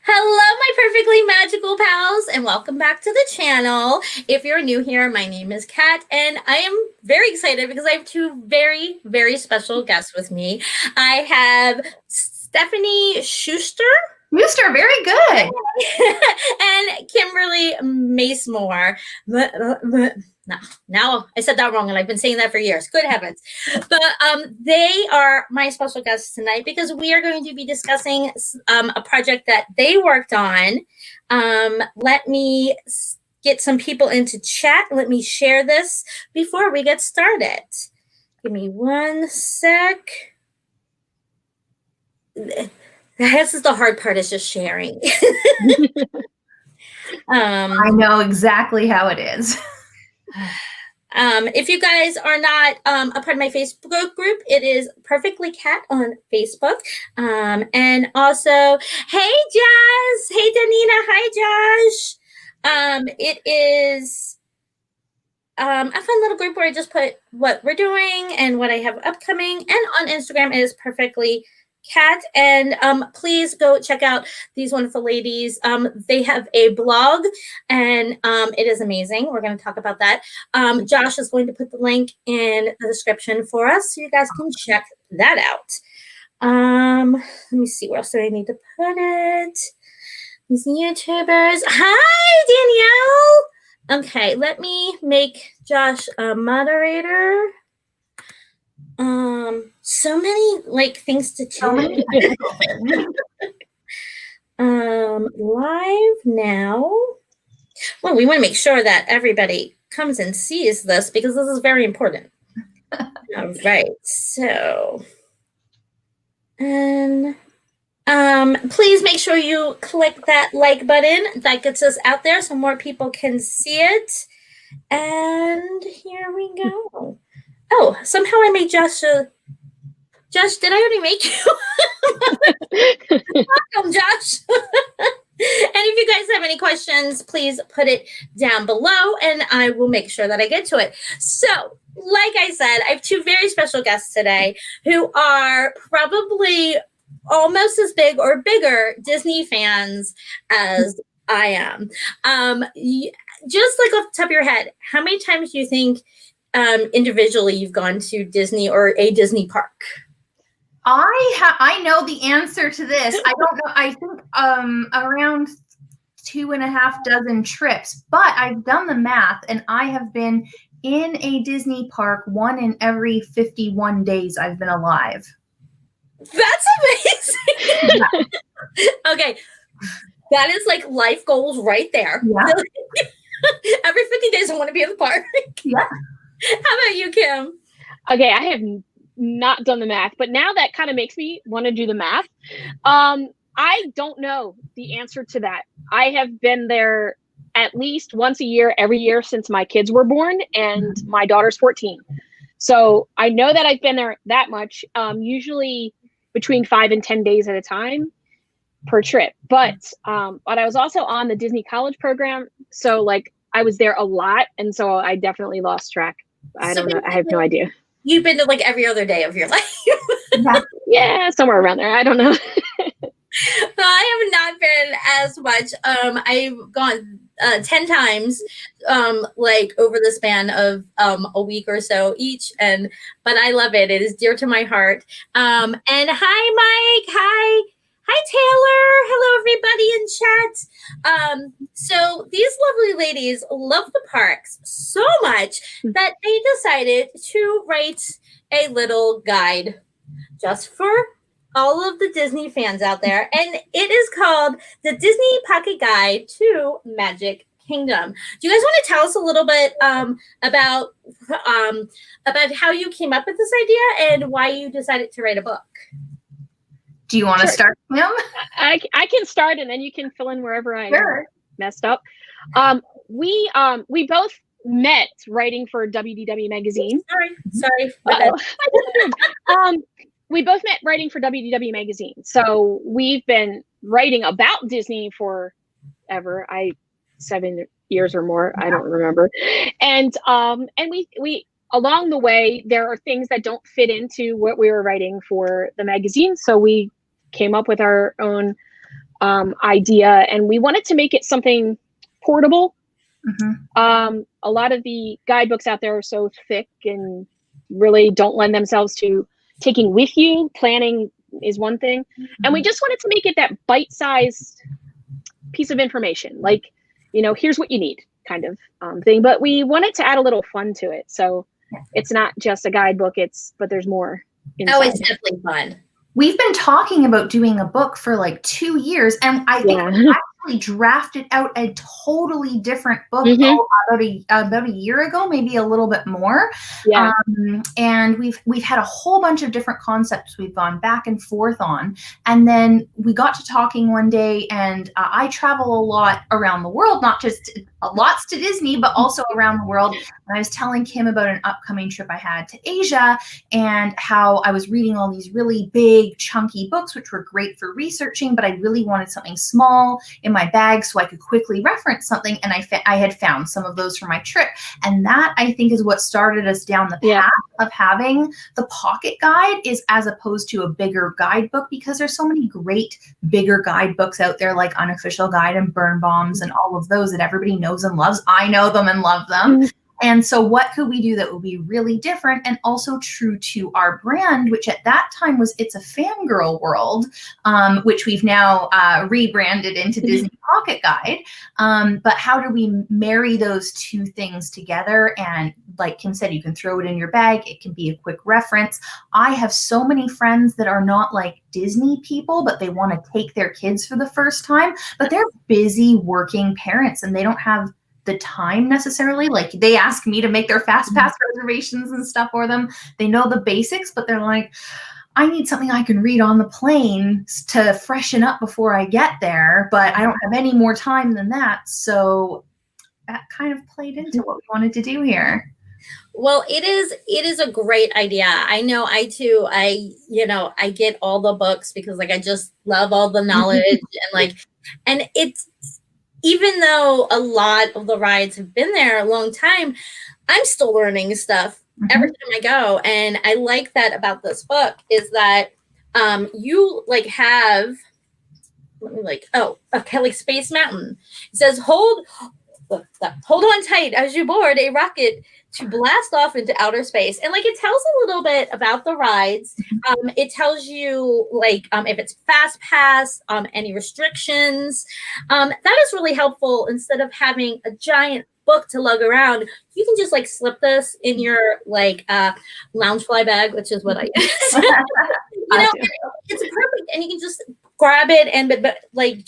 Hello, my perfectly magical pals, and welcome back to the channel. If you're new here, my name is Kat, and I am very excited because I have two very, very special guests with me. I have Stephanie Schuster Rooster, very good. and Kimberly Macemore. No, now I said that wrong, and I've been saying that for years. Good heavens! But they are my special guests tonight because we are going to be discussing a project that they worked on. Let me get some people into chat. Let me share this before we get started. Give me one sec. This is the hard part, is just sharing. I know exactly how it is. If you guys are not a part of my Facebook group, it is Perfectly Cat on Facebook. And also, hey Jazz, hey Danina, hi Josh. It is a fun little group where I just put what we're doing and what I have upcoming. And on Instagram, it is Perfectly Cat. And please go check out these wonderful ladies. They have a blog, and it is amazing. We're going to talk about that. Josh is going to put the link in the description for us, so you guys can check that out. Let me see, where else do I need to put it? These YouTubers. Hi, Danielle. Okay, let me make Josh a moderator. So many things to do. Live now. Well, we want to make sure that everybody comes and sees this because this is very important. All right, so and please make sure you click that like button. That gets us out there so more people can see it. And here we go. Oh, somehow I made Josh Josh, did I already make you? Welcome, Josh. And if you guys have any questions, please put it down below and I will make sure that I get to it. So, like I said, I have two very special guests today who are probably almost as big or bigger Disney fans as I am. Just like off the top of your head, how many times do you think individually you've gone to Disney or a Disney park? I know the answer to this. I don't know. I think around 2.5 dozen trips, but I've done the math and I have been in a Disney park 1 in every 51 days I've been alive. That's amazing. Yeah. Okay. That is like life goals right there. Yeah. Every 50 days I want to be in the park. Yeah. How about you, Kim? Okay, I have not done the math, but now that kind of makes me want to do the math. I don't know the answer to that. I have been there at least once a year, every year since my kids were born, and my daughter's 14. So I know that I've been there that much, usually between 5 and 10 days at a time per trip. But I was also on the Disney College program, so like I was there a lot, and so I definitely lost track. I don't know. I have no idea. You've been to like every other day of your life. Yeah, somewhere around there. I don't know. Well, I have not been as much. I've gone 10 times, like over the span of a week or so each, but I love it. It is dear to my heart. And hi, Mike. Hi, Taylor. Hello, everybody in chat. So these lovely ladies love the parks so much that they decided to write a little guide just for all of the Disney fans out there. And it is called the Disney Pocket Guide to Magic Kingdom. Do you guys want to tell us a little bit about how you came up with this idea and why you decided to write a book? Do you want to start, Kim? I can start and then you can fill in wherever I messed up. We both met writing for WDW Magazine. Sorry. We both met writing for WDW Magazine. So we've been writing about Disney for ever. 7 years or more. I don't remember. And we along the way, there are things that don't fit into what we were writing for the magazine. So we came up with our own idea, and we wanted to make it something portable. Mhm. A lot of the guidebooks out there are so thick and really don't lend themselves to taking with you. Planning is one thing. And we just wanted to make it that bite-sized piece of information, like, here's what you need kind of thing. But we wanted to add a little fun to it. So it's not just a guidebook, but there's more inside. Oh, it's definitely fun. We've been talking about doing a book for like 2 years, and I think we actually drafted out a totally different book about a year ago, maybe a little bit more. Yeah. And we've had a whole bunch of different concepts we've gone back and forth on, and then we got to talking one day, and I travel a lot around the world, not just lots to Disney, but also around the world. And I was telling Kim about an upcoming trip I had to Asia, and how I was reading all these really big, chunky books, which were great for researching, but I really wanted something small in my bag so I could quickly reference something. And I had found some of those for my trip. And that, I think, is what started us down the path of having the pocket guide, is as opposed to a bigger guidebook, because there's so many great bigger guidebooks out there, like Unofficial Guide and Burn Bombs and all of those that everybody knows and loves. I know them and love them. And so what could we do that would be really different and also true to our brand, which at that time was It's a Fangirl World, which we've now rebranded into Disney Pocket Guide. But how do we marry those two things together? And like Kim said, you can throw it in your bag. It can be a quick reference. I have so many friends that are not like Disney people, but they want to take their kids for the first time, but they're busy working parents and they don't have the time necessarily. Like, they ask me to make their fast pass reservations and stuff for them. They know the basics, but they're like, I need something I can read on the plane to freshen up before I get there, but I don't have any more time than that. So that kind of played into what we wanted to do here. Well, it is a great idea. I know I get all the books because like I just love all the knowledge and it's, even though a lot of the rides have been there a long time, I'm still learning stuff every time I go. And I like that about this book is that you like have, like Space Mountain. It says, hold on tight as you board a rocket to blast off into outer space. And like, it tells a little bit about the rides. It tells you like if it's fast pass, any restrictions. That is really helpful. Instead of having a giant book to lug around, you can just like slip this in your like Loungefly bag, which is what I use. It's perfect, and you can just grab it and but like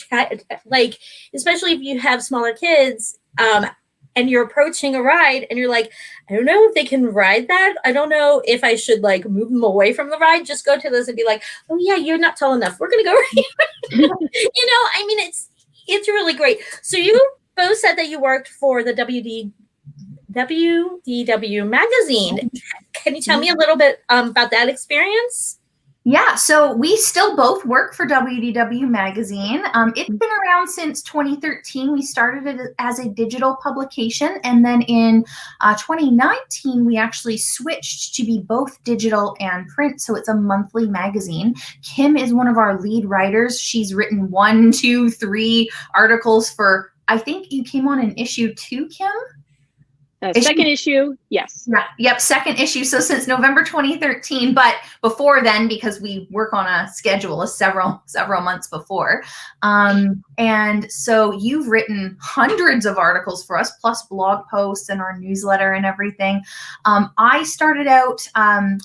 especially if you have smaller kids. And you're approaching a ride and you're like, I don't know if they can ride that. I don't know if I should like move them away from the ride. Just go to this and be like, oh yeah, you're not tall enough. We're going to go right here. I mean, it's really great. So you both said that you worked for the WDW magazine. Can you tell me a little bit about that experience? Yeah, so we still both work for WDW Magazine. It's been around since 2013. We started it as a digital publication, and then in 2019, we actually switched to be both digital and print, so it's a monthly magazine. Kim is one of our lead writers. She's written 1, 2, 3 articles for, I think you came on in issue 2, Kim? Second issue, yes. Yeah, yep, second issue. So since November 2013, but before then, because we work on a schedule of several months before. And so you've written hundreds of articles for us, plus blog posts and our newsletter and everything. I started out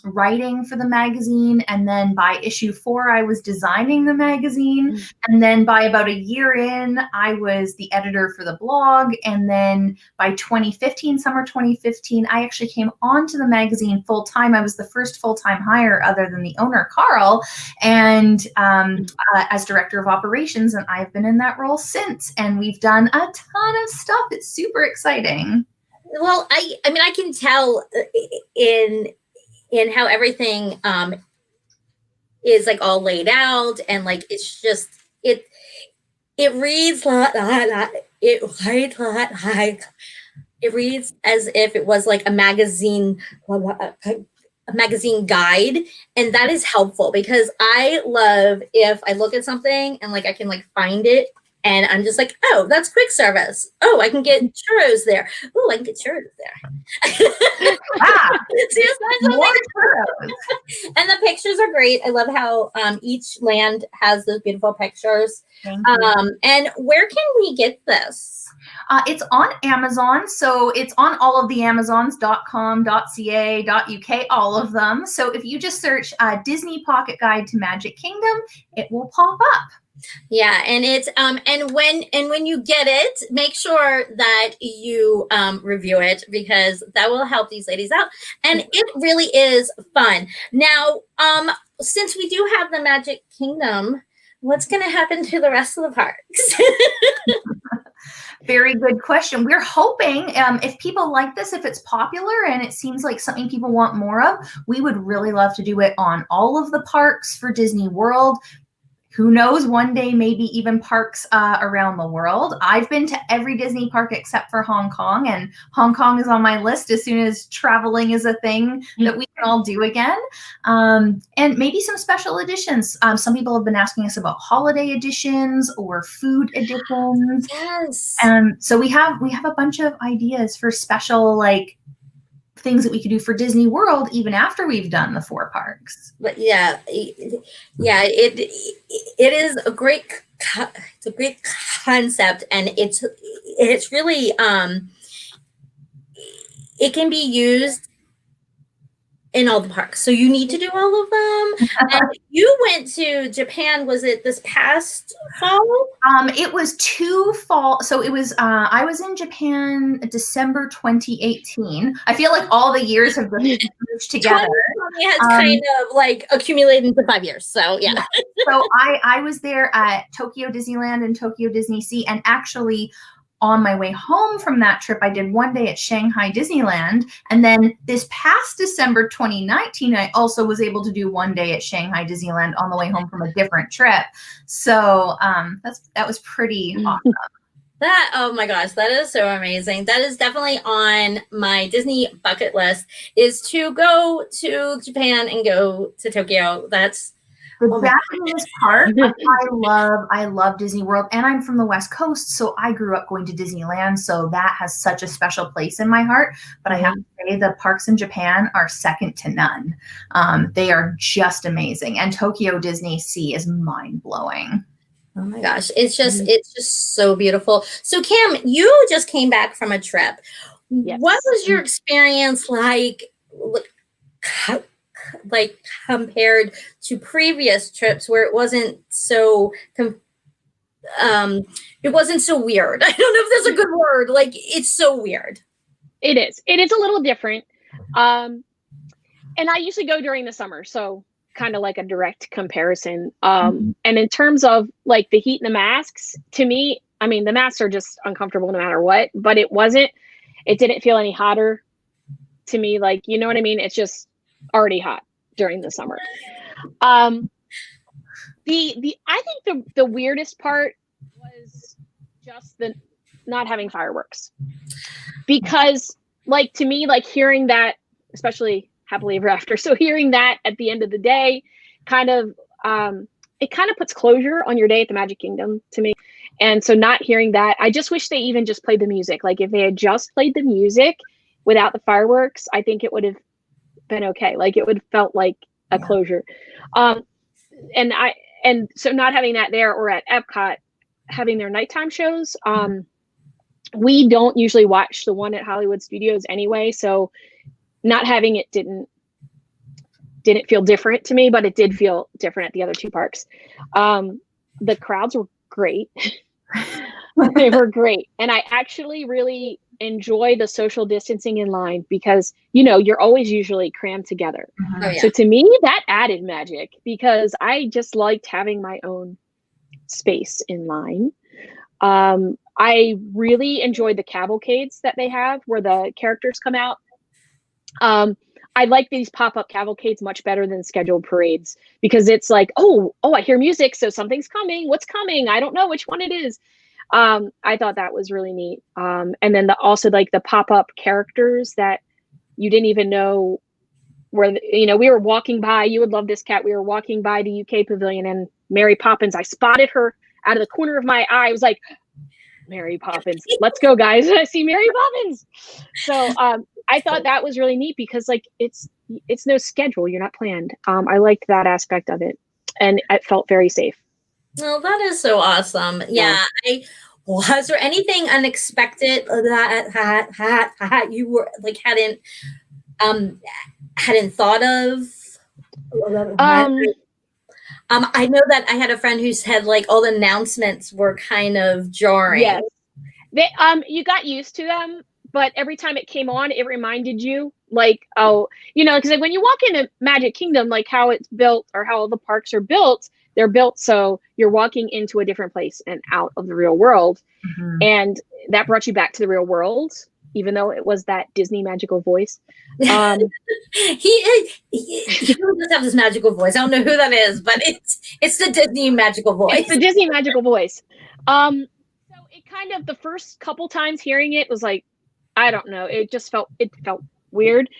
writing for the magazine, and then by issue 4, I was designing the magazine. And then by about a year in, I was the editor for the blog. And then by 2015, summer 2015, I actually came onto the magazine full time. I was the first full-time hire other than the owner, Carl, and as director of operations, and I've been in that role since. And we've done a ton of stuff. It's super exciting. Well, I mean, I can tell in how everything is like all laid out, and like it's just it reads it reads as if it was like a magazine magazine guide, and that is helpful because I love if I look at something and like I can like find it and I'm just like, oh, that's quick service. Oh, I can get churros there. Oh, I can get churros there. Ah, See, it's nice. more churros. And the pictures are great. I love how each land has those beautiful pictures. Thank you. And where can we get this? It's on Amazon, so it's on all of the Amazons.com, .ca, .uk, all of them. So if you just search Disney Pocket Guide to Magic Kingdom, it will pop up. Yeah, and it's and when you get it, make sure that you review it because that will help these ladies out. And it really is fun. Now, since we do have the Magic Kingdom, what's going to happen to the rest of the parks? Very good question. We're hoping if people like this, if it's popular and it seems like something people want more of, we would really love to do it on all of the parks for Disney World. Who knows, one day, maybe even parks around the world. I've been to every Disney park except for Hong Kong, and Hong Kong is on my list as soon as traveling is a thing that we can all do again. And maybe some special editions. Some people have been asking us about holiday editions or food editions. Yes. So we have a bunch of ideas for special, like, things that we could do for Disney World even after we've done the 4 parks. But yeah, it is a great concept, and it's really it can be used in all the parks. So you need to do all of them. And you went to Japan, was it this past fall? It was 2 fall. So it was, I was in Japan December 2018. I feel like all the years have been moved together. 2020 has kind of like accumulated into 5 years. So yeah. So I was there at Tokyo Disneyland and Tokyo Disney Sea, and actually on my way home from that trip, I did one day at Shanghai Disneyland. And then this past December 2019, I also was able to do one day at Shanghai Disneyland on the way home from a different trip. So that was pretty awesome. That, oh my gosh, that is so amazing. That is definitely on my Disney bucket list, is to go to Japan and go to Tokyo. That's The Japanese part, I love Disney World, and I'm from the West Coast, so I grew up going to Disneyland, so that has such a special place in my heart. But I have to say, the parks in Japan are second to none. They are just amazing, and Tokyo Disney Sea is mind-blowing. Oh my gosh, it's just so beautiful. So Kim, you just came back from a trip. Yes. What was your experience like compared to previous trips where it wasn't so weird? I don't know if that's a good word. Like, it's so weird. It is a little different. And I usually go during the summer, so kind of like a direct comparison. And in terms of like the heat and the masks, to me, I mean, the masks are just uncomfortable no matter what, but it didn't feel any hotter to me. Like, you know what I mean? It's just already hot during the summer. I think the weirdest part was just the not having fireworks, because like, to me, like, hearing that, especially Happily Ever After, so hearing that at the end of the day kind of it kind of puts closure on your day at the Magic Kingdom to me. And so not hearing that, I just wish they even just played the music. Like, if they had just played the music without the fireworks, I think it would have been okay. Like, it would have felt like a closure. And so not having that there, or at Epcot having their nighttime shows, we don't usually watch the one at Hollywood Studios anyway, so not having it didn't feel different to me, but it did feel different at the other 2 parks. The crowds were great. They were great. And I actually really enjoy the social distancing in line, because, you know, you're always usually crammed together. Oh, yeah. So to me, that added magic, because I just liked having my own space in line. I really enjoyed the cavalcades that they have where the characters come out. I like these pop-up cavalcades much better than scheduled parades, because it's like, oh, I hear music, so something's coming. What's coming? I don't know which one it is. I thought that was really neat. And then also like the pop-up characters that you didn't even know where, you know, we were walking by, you would love this, Kat. We were walking by the UK pavilion and Mary Poppins, I spotted her out of the corner of my eye. I was like, Mary Poppins, let's go, guys. I see Mary Poppins. So I thought that was really neat because like it's no schedule. You're not planned. I liked that aspect of it, and it felt very safe. Well, that is so awesome. Yeah. Was there anything unexpected that you were like hadn't thought of? I know that I had a friend who said like all the announcements were kind of jarring. Yes. They you got used to them, but every time it came on, it reminded you like, oh, you know, because like, when you walk into Magic Kingdom, like how it's built or how the parks are built, they're built so you're walking into a different place and out of the real world. Mhm. And that brought you back to the real world, even though it was that Disney magical voice. He does have this magical voice. I don't know who that is, but it's the Disney magical voice. It's the Disney magical voice. So it kind of, the first couple times hearing it was like, I don't know, it felt weird.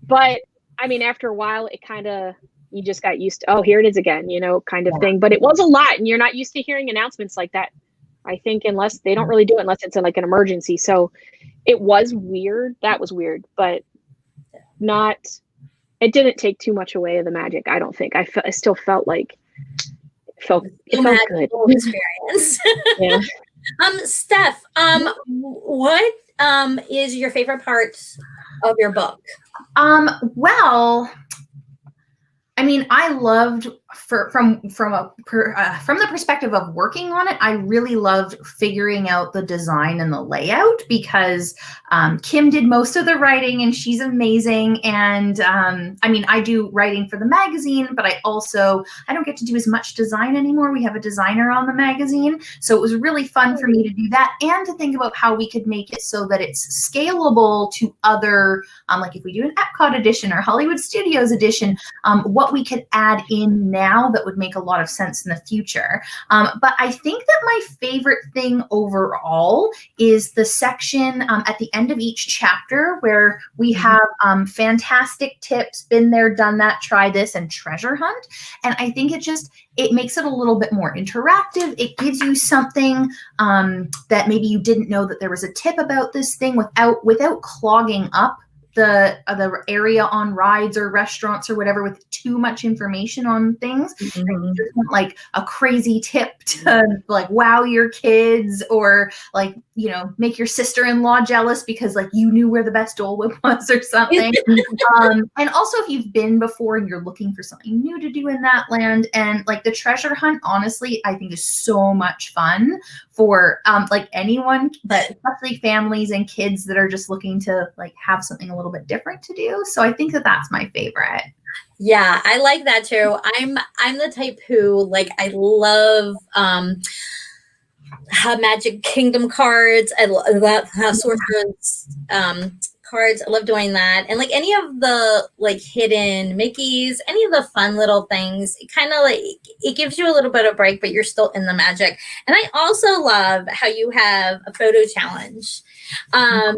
But I mean, after a while, it kind of, you just got used to, oh, here it is again, you know, kind of thing. But it was a lot, and you're not used to hearing announcements like that. I think unless they don't really do it unless it's in like an emergency. So it was weird. That was weird, but it didn't take too much away of the magic. I don't think. I still felt like it felt good. Experience. Yeah. Steph, what is your favorite part of your book? Well, I mean, I loved from the perspective of working on it. I really loved figuring out the design and the layout because Kim did most of the writing and she's amazing. And I mean, I do writing for the magazine, but I don't get to do as much design anymore. We have a designer on the magazine. So it was really fun for me to do that and to think about how we could make it so that it's scalable to other, like if we do an Epcot edition or Hollywood Studios edition, what we could add in now that would make a lot of sense in the future. But I think that my favorite thing overall is the section at the end of each chapter where we have fantastic tips, been there, done that, try this, and treasure hunt. And I think it makes it a little bit more interactive. It gives you something that maybe you didn't know that there was a tip about this thing without clogging up the area on rides or restaurants or whatever with too much information on things. Mm-hmm. You just want like a crazy tip to like wow your kids or like, you know, make your sister-in-law jealous because like you knew where the best Dole Whip was or something. And also if you've been before and you're looking for something new to do in that land, and like the treasure hunt, honestly, I think is so much fun for like anyone, but especially families and kids that are just looking to like have something a little bit different to do. So I think that that's my favorite. Yeah, I like that too. I'm the type who like I love Magic Kingdom cards. I love sorcerers cards. I love doing that. And like any of the like hidden Mickeys, any of the fun little things, it kind of like it gives you a little bit of break, but you're still in the magic. And I also love how you have a photo challenge. Because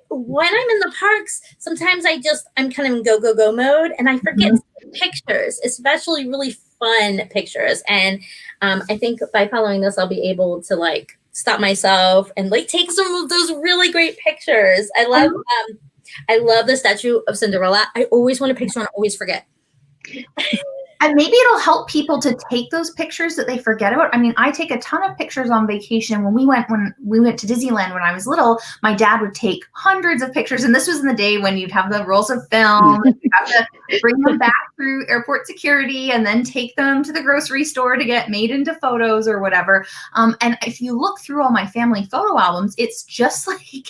when I'm in the parks, sometimes I'm kind of in go mode and I forget pictures, especially really fun pictures. And I think by following this, I'll be able to like stop myself and like take some of those really great pictures. I love the statue of Cinderella. I always want a picture and I always forget. And maybe it'll help people to take those pictures that they forget about. I mean, I take a ton of pictures on vacation. When we went to Disneyland when I was little, my dad would take hundreds of pictures. And this was in the day when you'd have the rolls of film, and you'd have to bring them back through airport security and then take them to the grocery store to get made into photos or whatever. And if you look through all my family photo albums, it's just like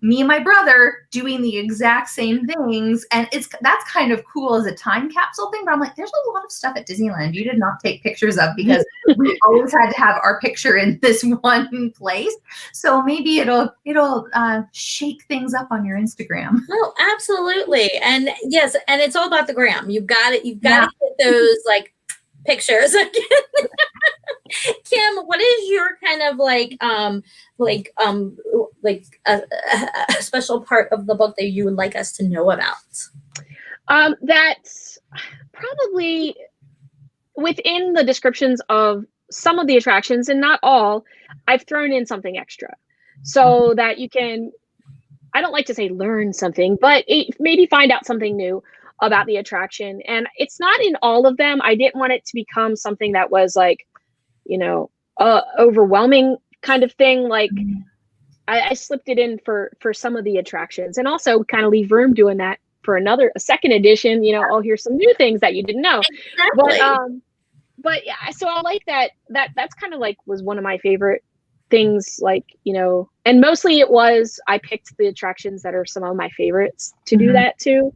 me and my brother doing the exact same things. And that's kind of cool as a time capsule thing. But I'm like, there's a lot of stuff at Disneyland you did not take pictures of because we always had to have our picture in this one place. So maybe it'll shake things up on your Instagram. Oh, absolutely. And yes, and it's all about the gram. You've got to get those like pictures. Kim, what is your kind of a special part of the book that you would like us to know about? That's probably within the descriptions of some of the attractions, and not all, I've thrown in something extra so that you can, I don't like to say learn something, but maybe find out something new about the attraction. And it's not in all of them. I didn't want it to become something that was like, overwhelming kind of thing. Like I slipped it in for some of the attractions, and also kind of leave room doing that for a second edition. Oh, here's some new things that you didn't know. Exactly. But yeah, so I like that's kind of like was one of my favorite things, like, and mostly I picked the attractions that are some of my favorites to do that too.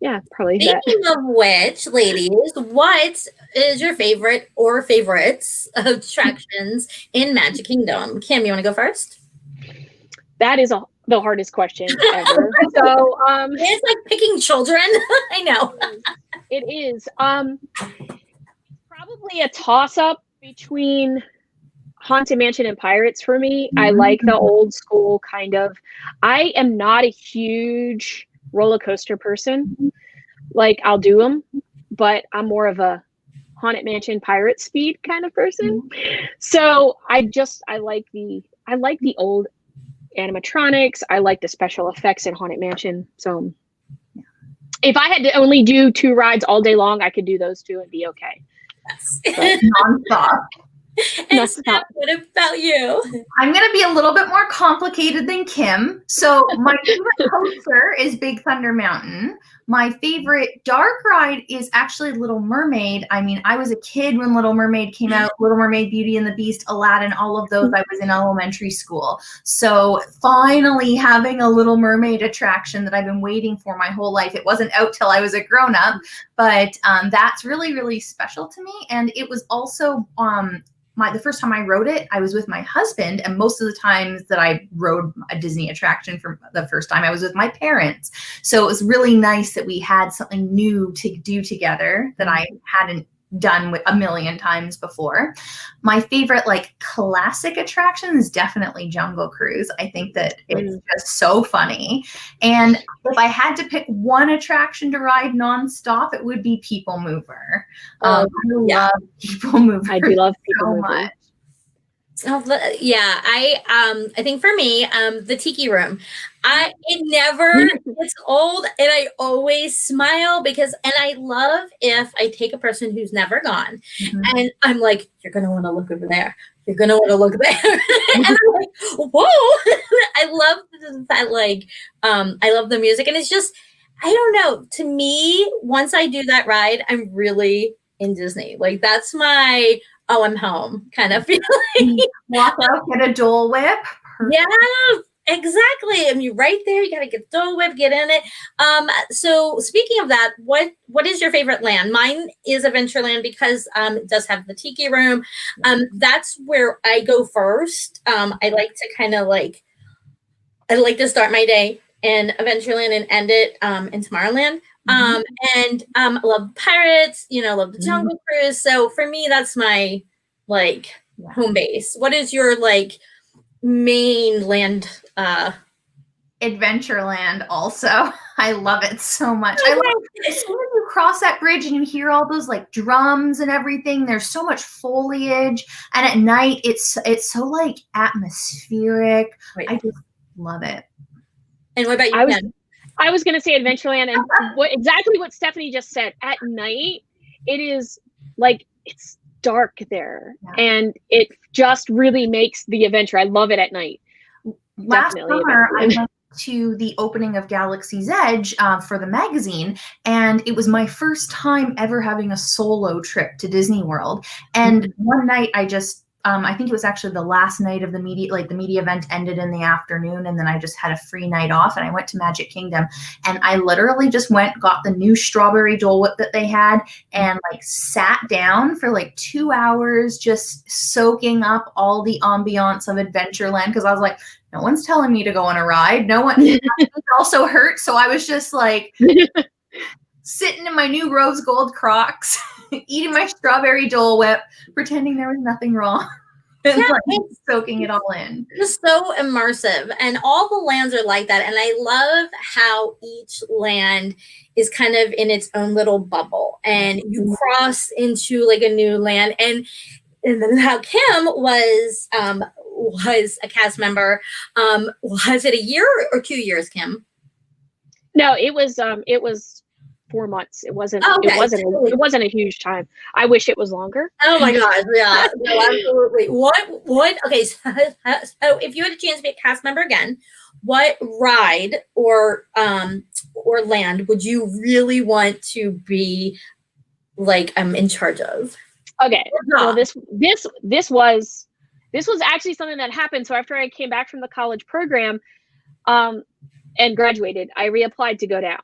Yeah, probably that. Speaking of which, ladies, what is your favorite or favorites attractions in Magic Kingdom? Kim, you want to go first? That is the hardest question ever. So it's like picking children. I know. It is. Probably a toss-up between Haunted Mansion and Pirates for me. I like the old school kind of. I am not a huge roller coaster person. Like, I'll do them, but I'm more of a Haunted Mansion pirate speed kind of person. So I like the old animatronics. I like the special effects in Haunted Mansion. So if I had to only do 2 rides all day long, I could do those 2 and be okay. Yes. Nonstop. And Steph, what about you? I'm going to be a little bit more complicated than Kim. So my favorite coaster is Big Thunder Mountain. My favorite dark ride is actually Little Mermaid. I mean, I was a kid when Little Mermaid came out. Little Mermaid, Beauty and the Beast, Aladdin, all of those. I was in elementary school. So finally having a Little Mermaid attraction that I've been waiting for my whole life. It wasn't out till I was a grown-up, but that's really, really special to me. And it was also the first time I rode it, I was with my husband, and most of the times that I rode a Disney attraction for the first time, I was with my parents. So it was really nice that we had something new to do together that I hadn't done with a million times before. My favorite classic attraction is definitely Jungle Cruise. I think that it's just so funny. And if I had to pick one attraction to ride nonstop, it would be People Mover. I love People Mover. I do love People Mover. Much. Oh, yeah, I think for me, the Tiki Room, it never gets old, and I always smile because I love if I take a person who's never gone, and I'm like, you're gonna want to look over there. You're gonna want to look there, and I'm like, whoa! I love that. I love the music, and it's just, I don't know. To me, once I do that ride, I'm really in Disney. Like, that's my I'm home kind of feeling. Walk out, get a Dole Whip. Perfect. Yeah, exactly. I mean, right there, you got to get Dole Whip, get in it. So speaking of that, what is your favorite land? Mine is Adventureland because it does have the Tiki Room. That's where I go first. I like to I like to start my day in Adventureland and end it in Tomorrowland. And I love Pirates, love the Jungle Cruise. So for me, that's my home base. What is your main land? Adventureland also. I love it so much. I love as soon as you cross that bridge and you hear all those drums and everything, there's so much foliage. And at night it's so atmospheric. Right. I just love it. And what about you, Ken? I was going to say Adventureland, and exactly what Stephanie just said. At night, it is it's dark there, and it just really makes the adventure. I love it at night. Last summer, I went to the opening of Galaxy's Edge for the magazine, and it was my first time ever having a solo trip to Disney World. And one night, I just I think it was actually the last night of the media, the media event ended in the afternoon, and then I just had a free night off, and I went to Magic Kingdom, and I literally just got the new strawberry Dole Whip that they had, and sat down for 2 hours, just soaking up all the ambiance of Adventureland, because I was like, no one's telling me to go on a ride. No one. It also hurt, so I was just sitting in my new rose gold Crocs, eating my strawberry Dole Whip, pretending there was nothing wrong. It's Yeah, like it's soaking it all in. just so immersive, and all the lands are like that. And I love how each land is kind of in its own little bubble, and you cross into like a new land. And then how Kim was a cast member. Was it a year or 2 years, Kim? No, it was 4 months. It wasn't. Okay. It wasn't a huge time. I wish it was longer. Oh my gosh, yeah, no, absolutely. What? Okay, so if you had a chance to be a cast member again, what ride or land would you really want to be like in charge of? Okay, so this was actually something that happened. So after I came back from the college program, and graduated, I reapplied to go down,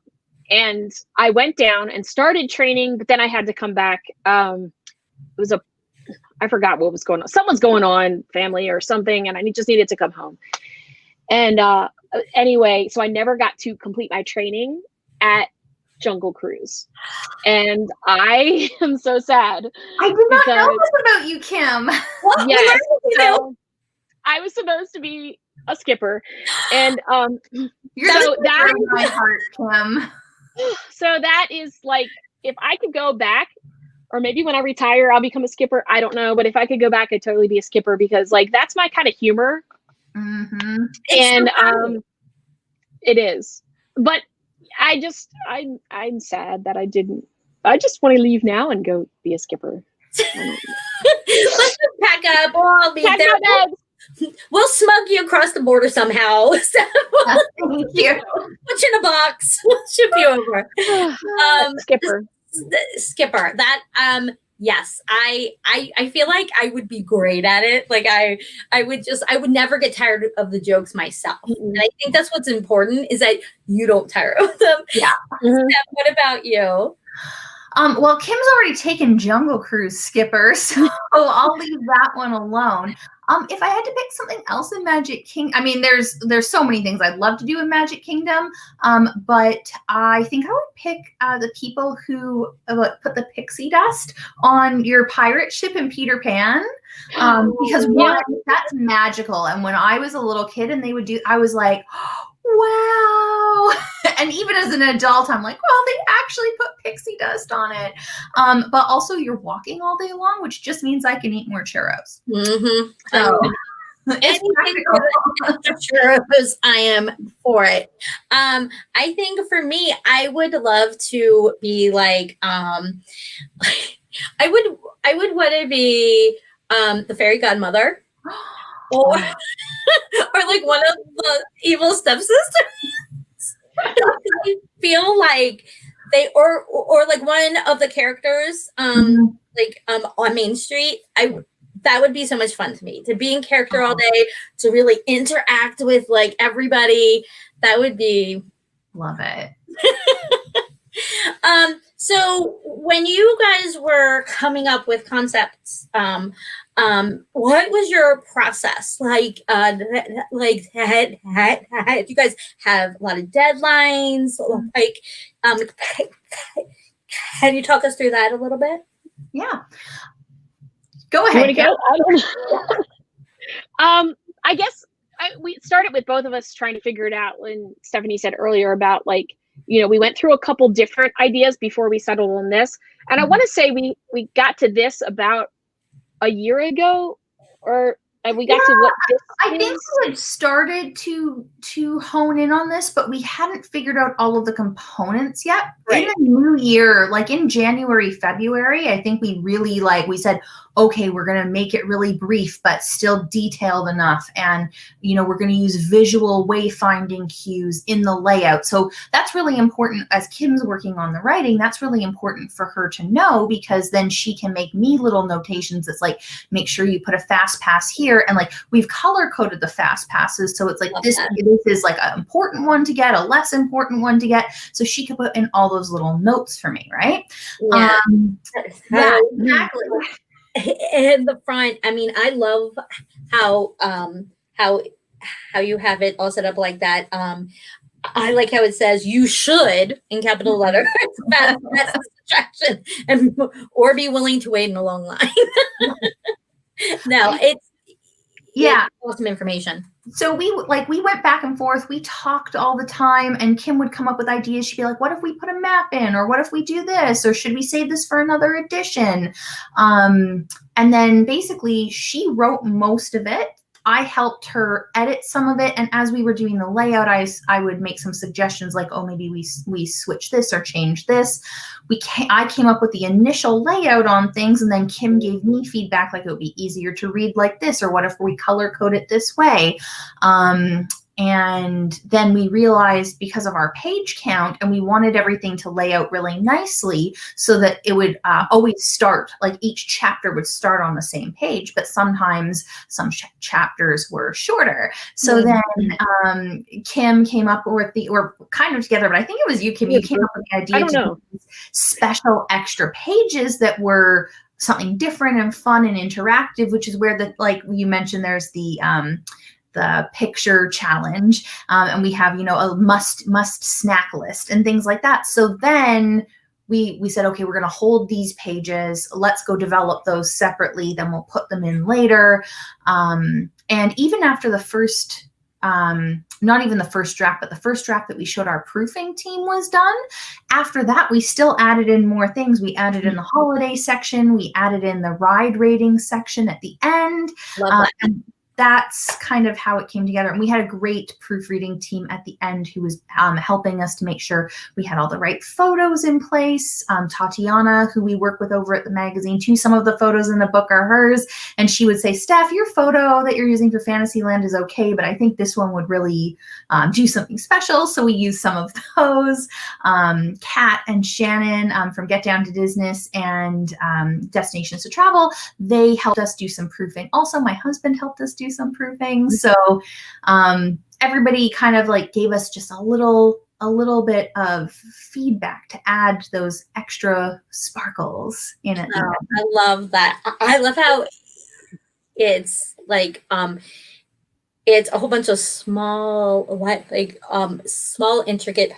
and I went down and started training. But then I had to come back. I forgot what was going on. Someone's going on, family or something, and I just needed to come home. And anyway, so I never got to complete my training at Jungle Cruise, and I am so sad. I did not know this about you, Kim. Yes, so I was supposed to be a skipper, and You're so that in my heart, Kim. So that is like, if I could go back, or maybe when I retire, I'll become a skipper. I don't know, but if I could go back, I'd totally be a skipper, because like that's my kind of humor. Mm-hmm. And it is, but I'm sad that I didn't. I just want to leave now and go be a skipper. Let's just pack up. We'll be Pack there. my bags. We'll smug you across the border somehow. So Thank you. put you in a box. We'll ship you over. Skipper. Skipper. That yes, I feel like I would be great at it. Like I would never get tired of the jokes myself. Mm-hmm. And I think that's what's important, is that you don't tire of them. Yeah. Steph, what about you? Well, Kim's already taken Jungle Cruise skipper, so I'll leave that one alone. If I had to pick something else in Magic Kingdom, I mean, there's so many things I'd love to do in Magic Kingdom, but I think I would pick the people who put the pixie dust on your pirate ship in Peter Pan, because one, that's magical. And when I was a little kid and they would do, I was like, wow. And even as an adult, I'm like, well, they actually put pixie dust on it. But also you're walking all day long, which just means I can eat more churros. Mm-hmm. So churros, I am for it. I think for me, I would love to be like, I would want to be the fairy godmother. Or like one of the evil stepsisters. I feel like they or like one of the characters like on Main Street. That would be so much fun to me, to be in character all day, to really interact with like everybody. That would be, love it. So when you guys were coming up with concepts, what was your process like? Like, you guys have a lot of deadlines. Like, can you talk us through that a little bit? Yeah. Go ahead. You want to go? I don't know. I guess we started with both of us trying to figure it out. When Stephanie said earlier about like, you know, we went through a couple different ideas before we settled on this. And I want to say we got to this about a year ago, and we got to what this I think we had started to hone in on this, but we hadn't figured out all of the components yet. Right. In the new year, like in January, February, I think we really we said, okay, we're going to make it really brief, but still detailed enough. And, you know, we're going to use visual wayfinding cues in the layout. So that's really important as Kim's working on the writing. That's really important for her to know, because then she can make me little notations. That's like, make sure you put a fast pass here. And like, we've color coded the fast passes. So it's like, this is like an important one to get, a less important one to get. So she could put in all those little notes for me. Right. Yeah, Yeah, exactly. In the front, I mean, I love how you have it all set up like that. I like how it says "you should" in capital letters. That's the distraction, or be willing to wait in a long line. No, Yeah. Awesome information. So we went back and forth. We talked all the time, and Kim would come up with ideas. She'd be like, what if we put a map in, or what if we do this, or should we save this for another edition? And then basically she wrote most of it. I helped her edit some of it, and as we were doing the layout, I would make some suggestions like, oh, maybe we switch this or change this. I came up with the initial layout on things, and then Kim gave me feedback like it would be easier to read like this, or what if we color code it this way. And then we realized because of our page count, and we wanted everything to lay out really nicely so that it would always start, like each chapter would start on the same page, but sometimes some chapters were shorter. So then Kim came up with or kind of together, but I think it was you, Kim, you came up with the idea to do special extra pages that were something different and fun and interactive, which is where like you mentioned, there's the picture challenge, and we have, a must snack list and things like that. So then we said, okay, we're going to hold these pages. Let's go develop those separately. Then we'll put them in later. And even after the first, not even the first draft, but the first draft that we showed our proofing team was done. After that, we still added in more things. We added in the holiday section. We added in the ride rating section at the end. Love that. And that's kind of how it came together. And we had a great proofreading team at the end who was helping us to make sure we had all the right photos in place. Tatiana, who we work with over at the magazine too, some of the photos in the book are hers. And she would say, Steph, your photo that you're using for Fantasyland is okay, but I think this one would really do something special. So we used some of those. Kat and Shannon from Get Down to Disney and Destinations to Travel, they helped us do some proofing. Also, my husband helped us do some proofing. So everybody kind of like gave us just a little bit of feedback to add those extra sparkles in it. Oh, I love that. I love how it's like it's a whole bunch of small intricate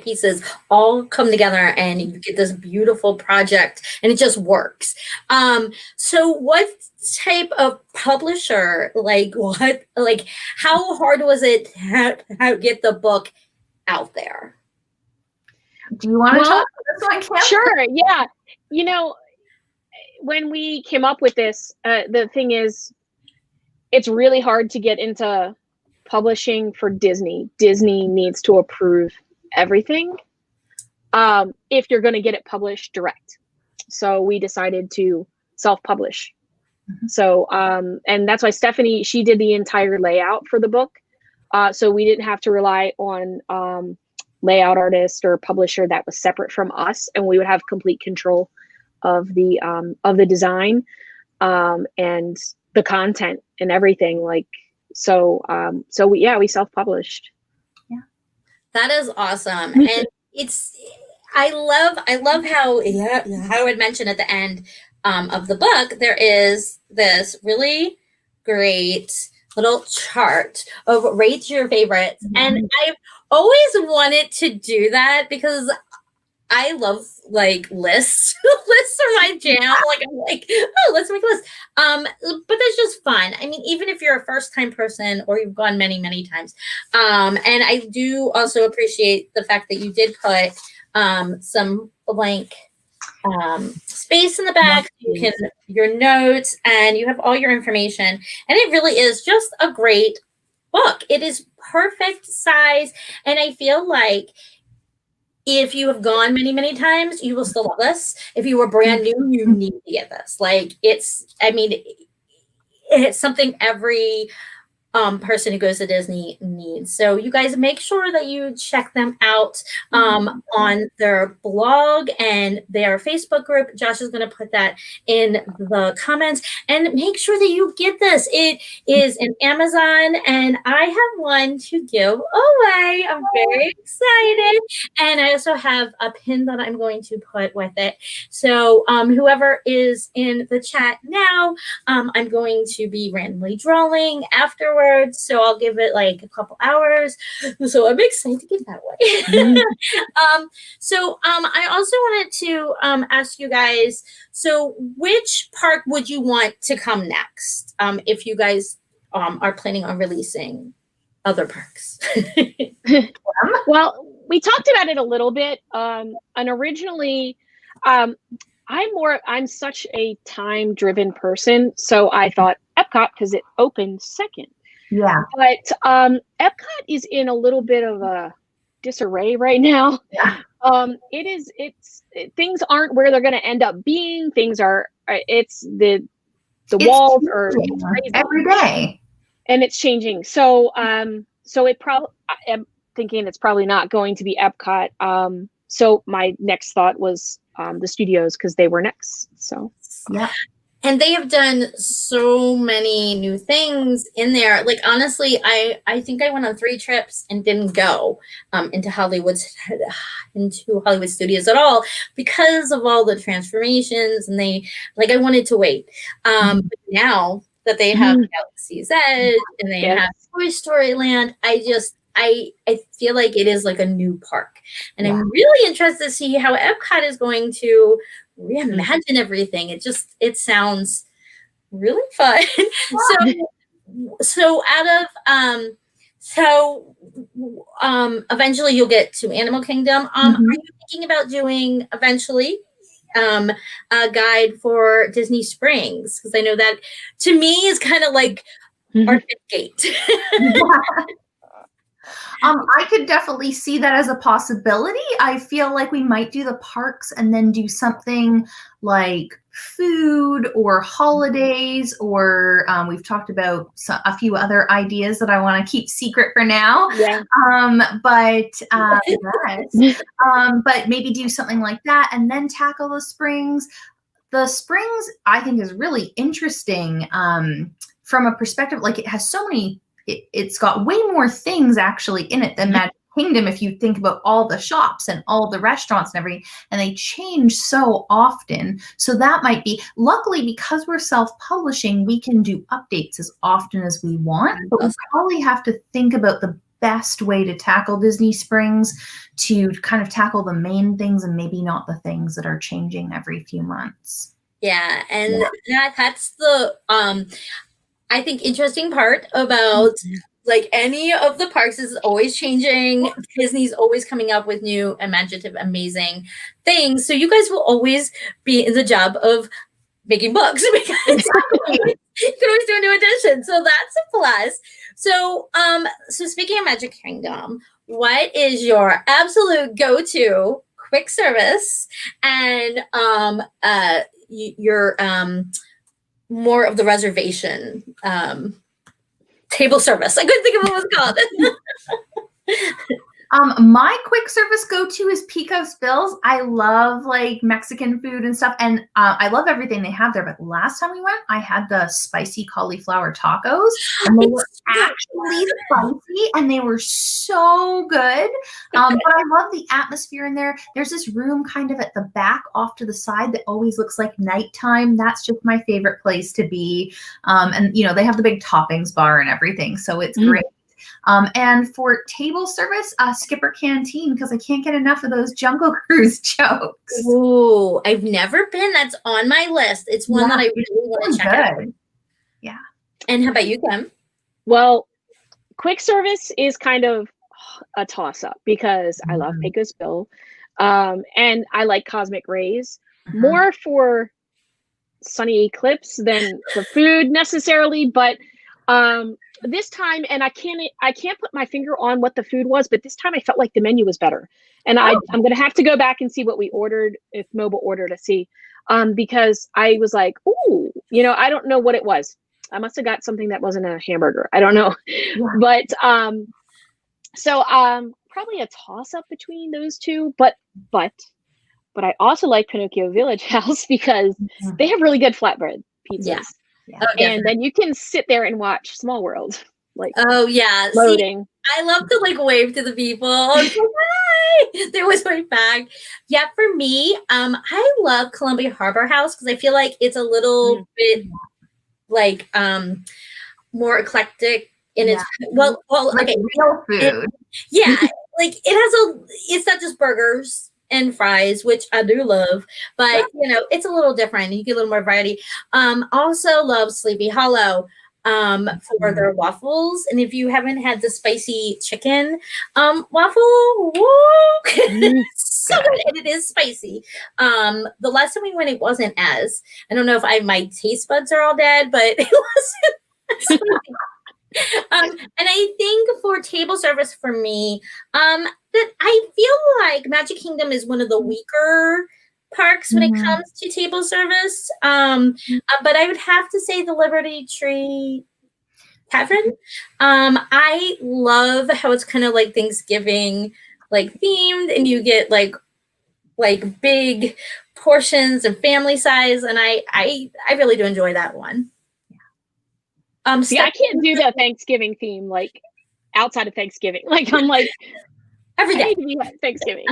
pieces all come together, and you get this beautiful project, and it just works. So what type of publisher, how hard was it to get the book out there? Do you want to talk about this one, Kim? Sure, yeah. When we came up with this, the thing is, it's really hard to get into publishing for Disney. Disney needs to approve everything if you're going to get it published direct. So we decided to self-publish. Mm-hmm. So and that's why Stephanie, she did the entire layout for the book. So we didn't have to rely on layout artist or publisher that was separate from us, and we would have complete control of the design and the content and everything. So we self-published. Yeah, that is awesome. And I love how I would mention at the end of the book, there is this really great little chart of rate your favorites. Mm-hmm. And I've always wanted to do that because I love lists. Lists are my jam. I'm like, oh, let's make a list. But that's just fun. I mean, even if you're a first-time person or you've gone many, many times. And I do also appreciate the fact that you did put some blank space in the back. You can your notes, and you have all your information. And it really is just a great book. It is perfect size, and I feel like if you have gone many, many times, you will still love this. If you were brand new, you need to get this. It's something every person who goes to Disney needs. So you guys make sure that you check them out on their blog and their Facebook group. Josh is going to put that in the comments, and make sure that you get this. It is an Amazon, and I have one to give away. I'm very excited. And I also have a pin that I'm going to put with it. So whoever is in the chat now, I'm going to be randomly drawing afterwards. afterwards, so I'll give it like a couple hours. So I'm excited to get that way. I also wanted to ask you guys, so which park would you want to come next if you guys are planning on releasing other parks? Well, we talked about it a little bit. And originally, I'm such a time-driven person, so I thought Epcot because it opened second. Yeah. But Epcot is in a little bit of a disarray right now. Yeah. Things aren't where they're going to end up being. Things are. It's the walls are crazy every day, and it's changing. So it probably. I'm thinking it's probably not going to be Epcot. So my next thought was the studios because they were next. So yeah. And they have done so many new things in there. Like, honestly, I think I went on 3 trips and didn't go into Hollywood Studios at all because of all the transformations. And I wanted to wait. But now that they have Galaxy's Edge and they have Toy Story Land, I feel like it is like a new park. And I'm really interested to see how Epcot is going to reimagine everything. It sounds really fun. Eventually you'll get to Animal Kingdom. Are you thinking about doing eventually a guide for Disney Springs? Because I know that to me is kind of like our gate. I could definitely see that as a possibility. I feel like we might do the parks and then do something like food or holidays, or we've talked about a few other ideas that I want to keep secret for now. Yeah. But maybe do something like that and then tackle the springs. The springs, I think, is really interesting from a perspective, like it has so many. It's got way more things actually in it than Magic Kingdom if you think about all the shops and all the restaurants and everything, and they change so often. So that might be, luckily because we're self-publishing, we can do updates as often as we want, but we probably have to think about the best way to tackle Disney Springs to kind of tackle the main things and maybe not the things that are changing every few months. Yeah, and that's the I think interesting part about like any of the parks is always changing. Disney's always coming up with new imaginative, amazing things. So you guys will always be in the job of making books because you can always do a new edition. So that's a plus. So speaking of Magic Kingdom, what is your absolute go-to quick service and your more of the reservation table service? I couldn't think of what it was called. My quick service go-to is Picos Bills. I love like Mexican food and stuff, and I love everything they have there. But last time we went, I had the spicy cauliflower tacos, and they were actually spicy, and they were so good. But I love the atmosphere in there. There's this room kind of at the back, off to the side, that always looks like nighttime. That's just my favorite place to be. And they have the big toppings bar and everything, so it's great. And for table service, Skipper Canteen, because I can't get enough of those Jungle Cruise jokes. Ooh, I've never been. That's on my list. It's one that I really want to check out. Yeah. And how about you, Kim? Well, quick service is kind of a toss-up because I love Pecos Bill, and I like Cosmic Rays more for Sunny Eclipse than the food necessarily, but this time, and I can't put my finger on what the food was, but this time I felt like the menu was better. And I'm going to have to go back and see what we ordered, if Mobile ordered, to see, because I was like, ooh, I don't know what it was. I must have got something that wasn't a hamburger. I don't know. But probably a toss up between those two, but I also like Pinocchio Village House because they have really good flatbread pizzas. Yeah. Yeah. Oh, and then you can sit there and watch Small World, like loading. See, I love to like wave to the people. Hi, there was my bag. Yeah, for me, I love Columbia Harbor House because I feel like it's a little bit like more eclectic and it's well, like okay, real food. yeah, like it's not just burgers and fries, which I do love, but you know, it's a little different. You get a little more variety. Also love Sleepy Hollow for their waffles. And if you haven't had the spicy chicken waffle, woo, so good. And it is spicy. The last time we went, it wasn't as, I don't know if my taste buds are all dead, but it wasn't. And I think for table service for me, that I feel like Magic Kingdom is one of the weaker parks when it comes to table service. But I would have to say the Liberty Tree Tavern. I love how it's kind of like Thanksgiving, like themed, and you get like big portions and family size, and I really do enjoy that one. See, I can't do the Thanksgiving theme like outside of Thanksgiving. Like I'm like every day we have Thanksgiving.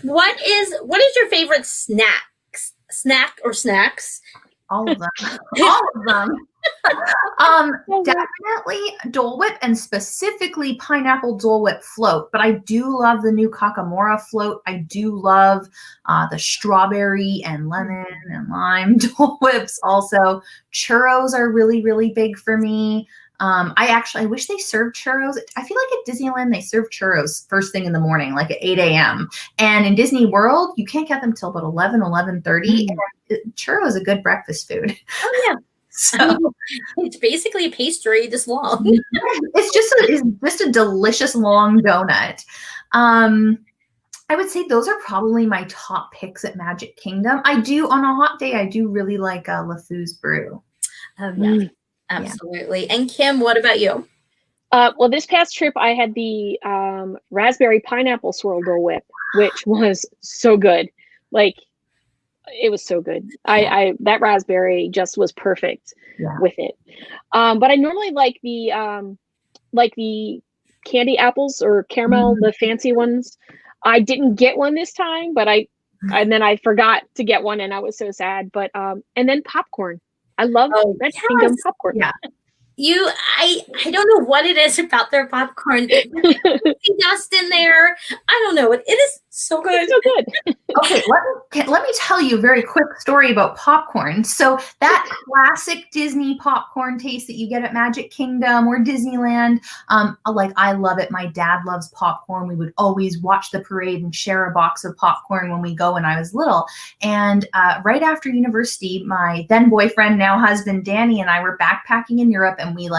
What is your favorite snack or snacks? All of them. All of them. Definitely Dole Whip, and specifically pineapple Dole Whip float. But I do love the new Kakamora float. I do love the strawberry and lemon and lime Dole Whips. Also, churros are really, really big for me. I wish they served churros. I feel like at Disneyland, they serve churros first thing in the morning, like at 8 a.m. And in Disney World, you can't get them till about 11:30. And churro is a good breakfast food. Oh, yeah. So it's basically a pastry, just long. It's just a delicious long donut. I would say those are probably my top picks at Magic Kingdom. On a hot day, I do really like LeFou's Brew. Yeah, absolutely. And Kim, what about you? Well, this past trip, I had the raspberry pineapple swirl Dole Whip, which was so good. Like, it was so good. I that raspberry just was perfect with it. But I normally like the candy apples or caramel, the fancy ones. I didn't get one this time, but and then I forgot to get one, and I was so sad. But and then popcorn. I love Red Kingdom popcorn. Yeah. I don't know what it is about their popcorn. Dust in there. I don't know. It is so good. It's so good. Okay, let me tell you a very quick story about popcorn. So that classic Disney popcorn taste that you get at Magic Kingdom or Disneyland, I love it. My dad loves popcorn. We would always watch the parade and share a box of popcorn when we go when I was little. And right after university, my then boyfriend, now husband, Danny, and I were backpacking in Europe, and we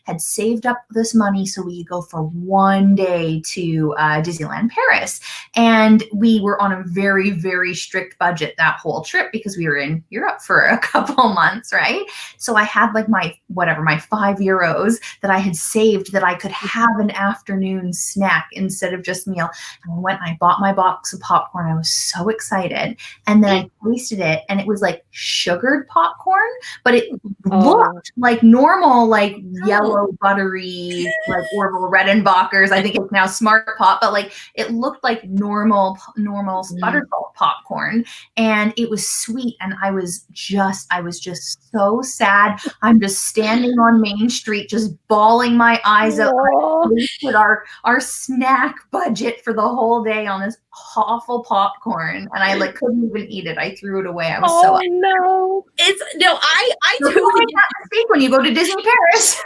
had saved up this money so we could go for one day to Disneyland Paris. And we were on a very, very strict budget that whole trip because we were in Europe for a couple months, right? So I had my €5 that I had saved that I could have an afternoon snack instead of just meal. And I went and I bought my box of popcorn. I was so excited. And then I tasted it, and it was like sugared popcorn, but it looked like normal, like yellow buttery, like Orville Redenbacher's. I think it's now Smart Pop, but it looked like normal buttersalt popcorn, and it was sweet. And I was just so sad. I'm just standing on Main Street, just bawling my eyes out. We put our snack budget for the whole day on this awful popcorn, and I couldn't even eat it. I threw it away. I was so upset. No. I totally make that mistake when you go to Disney Paris.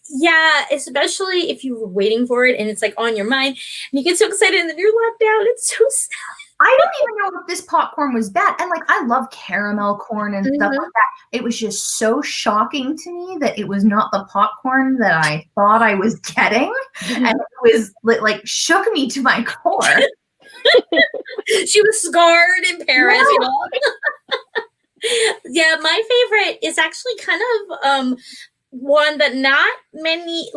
Yeah, especially if you were waiting for it and it's on your mind and you get so excited and then you're locked down. It's so sad. I don't even know if this popcorn was bad. And I love caramel corn and stuff like that. It was just so shocking to me that it was not the popcorn that I thought I was getting. And it was shook me to my core. She was scarred in Paris, you know. Yeah, my favorite is actually kind of one that not many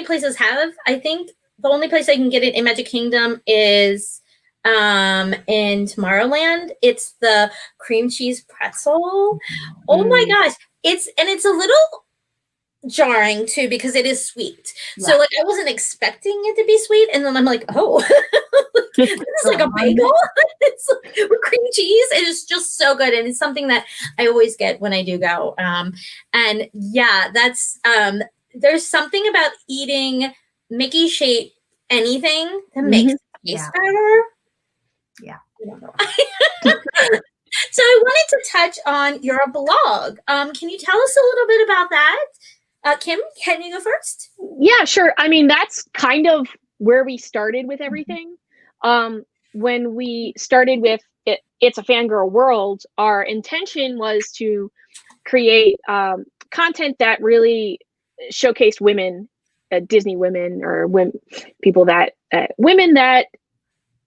places have. I think the only place I can get it in Magic Kingdom is in Tomorrowland. It's the cream cheese pretzel. Oh my gosh. It's a little jarring too because it is sweet. Yeah. So I wasn't expecting it to be sweet, and then I'm like, oh, this is like a bagel. It's with cream cheese It is just so good. And it's something that I always get when I do go. And yeah, that's, there's something about eating Mickey shape anything that makes it taste better. Yeah. I don't know. So I wanted to touch on your blog. Can you tell us a little bit about that? Kim, can you go first? Yeah, sure. I mean, that's kind of where we started with everything. When we started with It's a Fangirl World, our intention was to create content that really showcased women, Disney women, or women, people that women that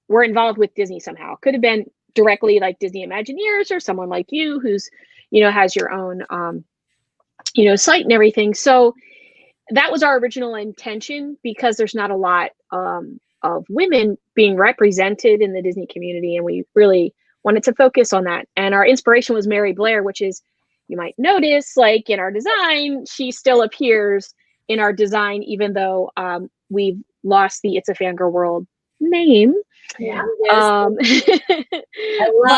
were involved with Disney somehow. Could have been directly like Disney Imagineers or someone like you who's, has your own, site and everything. So that was our original intention, because there's not a lot of women being represented in the Disney community, and we really wanted to focus on that. And our inspiration was Mary Blair, which is, you might notice, like in our design, she still appears in our design, even though we've lost the It's a Fangirl World name. Yeah. I love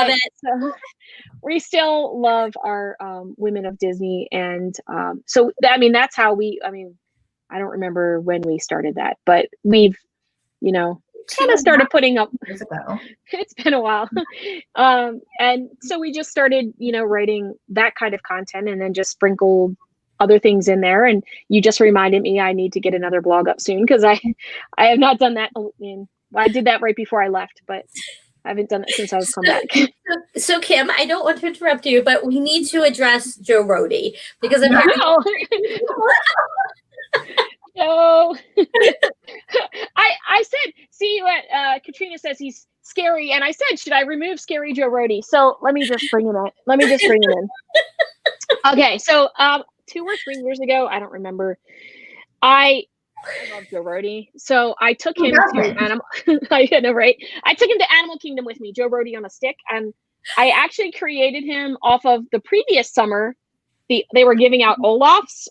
it. So we still love our women of Disney. And so, I mean, that's how I don't remember when we started that, but we've, kind of started putting up. Years ago. It's been a while. And so we just started, writing that kind of content, and then just sprinkled other things in there. And you just reminded me I need to get another blog up soon, because I have not done that. I did that right before I left, but I haven't done it since I've come back. So Kim, I don't want to interrupt you, but we need to address Joe Rohde, because I'm No. I said, see what Katrina says, he's scary, and I said, should I remove scary Joe Rohde? So let me just bring him in. Okay, so 2 or 3 years ago, I don't remember, I love Joe Rohde, so I took him to Animal. I know, right? I took him to Animal Kingdom with me, Joe Rohde on a stick, and I actually created him off of the previous summer. They were giving out Olafs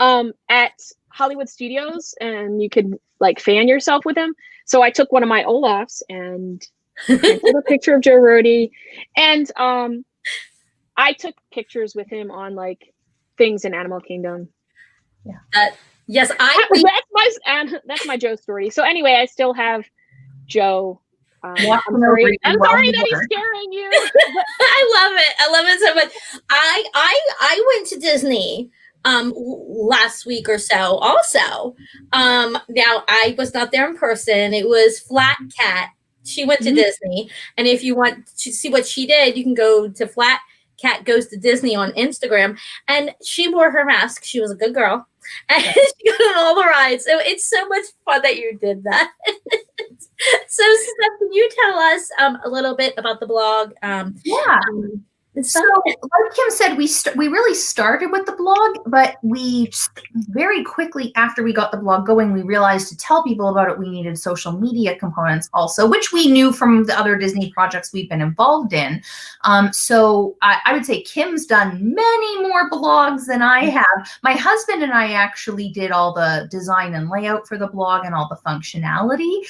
at Hollywood Studios, and you could like fan yourself with them. So I took one of my Olafs and took a picture of Joe Rohde, and I took pictures with him on like things in Animal Kingdom. Yeah. Yes, that's my Joe story. So anyway, I still have Joe. I'm sorry that he's scaring you. I love it so much. I went to Disney last week or so also. Now I was not there in person. It was Flat Cat. She went to Disney, and if you want to see what she did, you can go to Flat Cat Goes to Disney on Instagram, and she wore her mask. She was a good girl, and she got on all the rides. So it's so much fun that you did that. So Steph, can you tell us a little bit about the blog? So, like Kim said, we really started with the blog, but we very quickly after we got the blog going, we realized to tell people about it, we needed social media components also, which we knew from the other Disney projects we've been involved in. So I would say Kim's done many more blogs than I have. My husband and I actually did all the design and layout for the blog and all the functionality,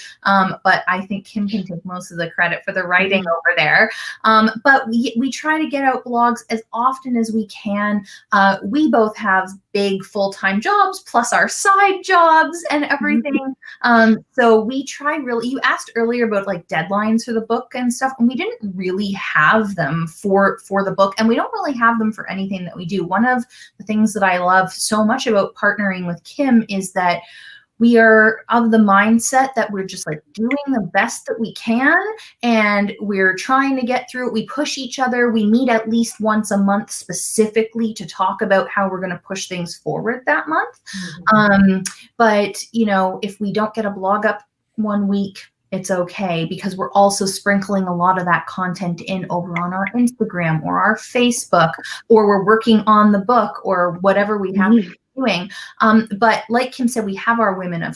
but I think Kim can take most of the credit for the writing over there. But we try to get out blogs as often as we can. We both have big full-time jobs plus our side jobs and everything. So we try really, you asked earlier about like deadlines for the book and stuff, and we didn't really have them for the book, and we don't really have them for anything that we do. One of the things that I love so much about partnering with Kim is that we are of the mindset that we're just like doing the best that we can, and we're trying to get through it. We push each other. We meet at least once a month specifically to talk about how we're going to push things forward that month. But, if we don't get a blog up one week, it's okay, because we're also sprinkling a lot of that content in over on our Instagram or our Facebook, or we're working on the book or whatever we have to be doing. But like Kim said, we have our women of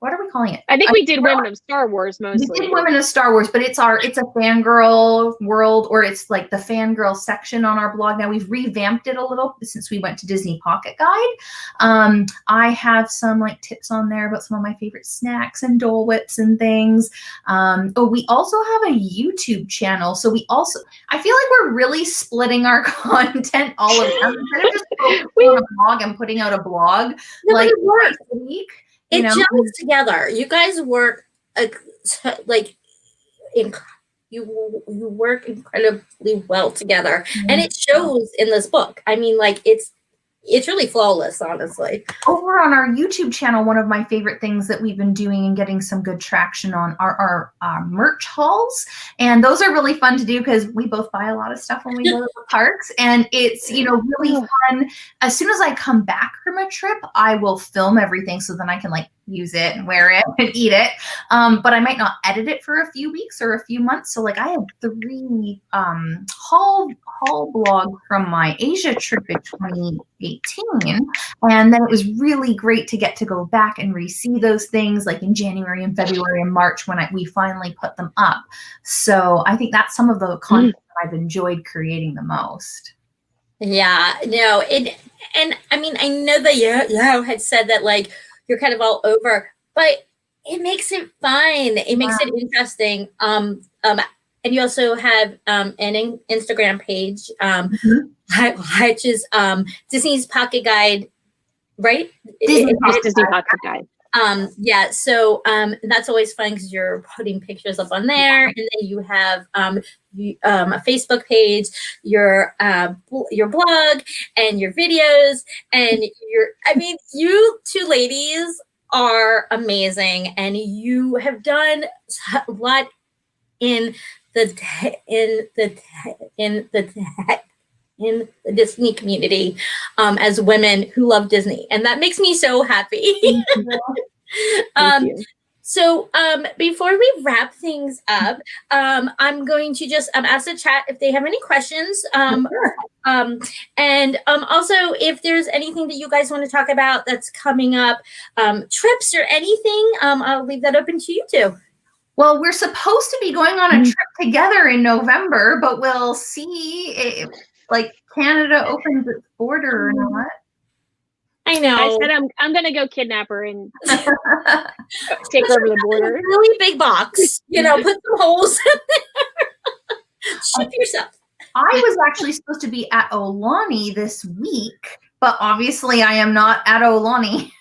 what are we calling it? I think we did Women of Star Wars mostly. We did Women of Star Wars, but it's a fangirl world, or it's like the fangirl section on our blog. Now we've revamped it a little since we went to Disney Pocket Guide. I have some like tips on there about some of my favorite snacks and Dole Whips and things. We also have a YouTube channel. So I feel like we're really splitting our content all around. Instead of just focusing on a blog and putting out a blog like once a week. It gels together. You guys work you work incredibly well together, and it shows in this book. I mean, like it's really flawless, honestly. Over on our YouTube channel, one of my favorite things that we've been doing and getting some good traction on are our merch hauls. And those are really fun to do because we both buy a lot of stuff when we go to the parks. And it's, really fun. As soon as I come back from a trip, I will film everything so then I can like use it and wear it and eat it. But I might not edit it for a few weeks or a few months. So like I had 3 haul blogs from my Asia trip in 2018. And then it was really great to get to go back and re-see those things like in January and February and March when we finally put them up. So I think that's some of the content that I've enjoyed creating the most. Yeah, no, and I mean, I know that you had said that like you're kind of all over, but it makes it fun. It makes it interesting. And you also have an Instagram page, which is Disney's Pocket Guide, right? Disney Pocket Guide. Yeah, so that's always fun because you're putting pictures up on there, and then you have a Facebook page, your blog, and your videos, and you two ladies are amazing, and you have done a lot in the Disney community as women who love Disney, and that makes me so happy. So before we wrap things up, I'm going to just ask the chat if they have any questions. And also if there's anything that you guys want to talk about that's coming up, trips or anything, I'll leave that open to you two. Well, we're supposed to be going on a trip together in November, but we'll see if like Canada opens its border or not. I know. I said I'm gonna go kidnap her and take over the border. Really big box, put some holes in there. Ship yourself. I was actually supposed to be at Aulani this week, but obviously I am not at Aulani.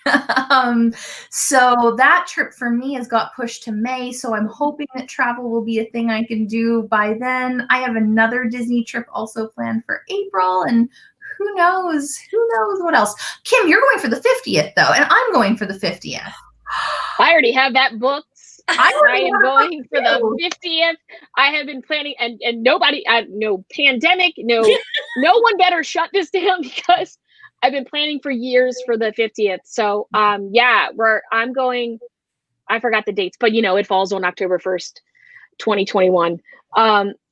So that trip for me has got pushed to May. So I'm hoping that travel will be a thing I can do by then. I have another Disney trip also planned for April, and who knows what else. Kim, you're going for the 50th though, and I'm going for the 50th. I already have that booked. I am going for the 50th. I have been planning, and nobody, no pandemic, no one better shut this down because I've been planning for years for the 50th. So I'm going, I forgot the dates, but it falls on October 1st, 2021.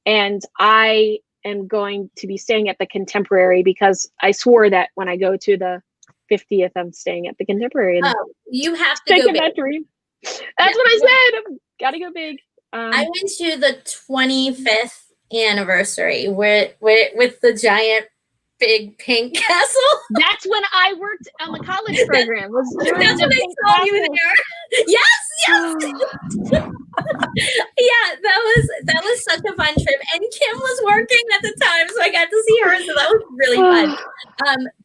And I am going to be staying at the Contemporary because I swore that when I go to the 50th, I'm staying at the Contemporary. And you have to go big. Dream. That's what I said. I've got to go big. I went to the 25th anniversary with the giant big pink castle. That's when I worked on the college program. That's when I saw you there. Yes. Yeah, that was such a fun trip, and Kim was working at the time, so I got to see her. So that was really fun.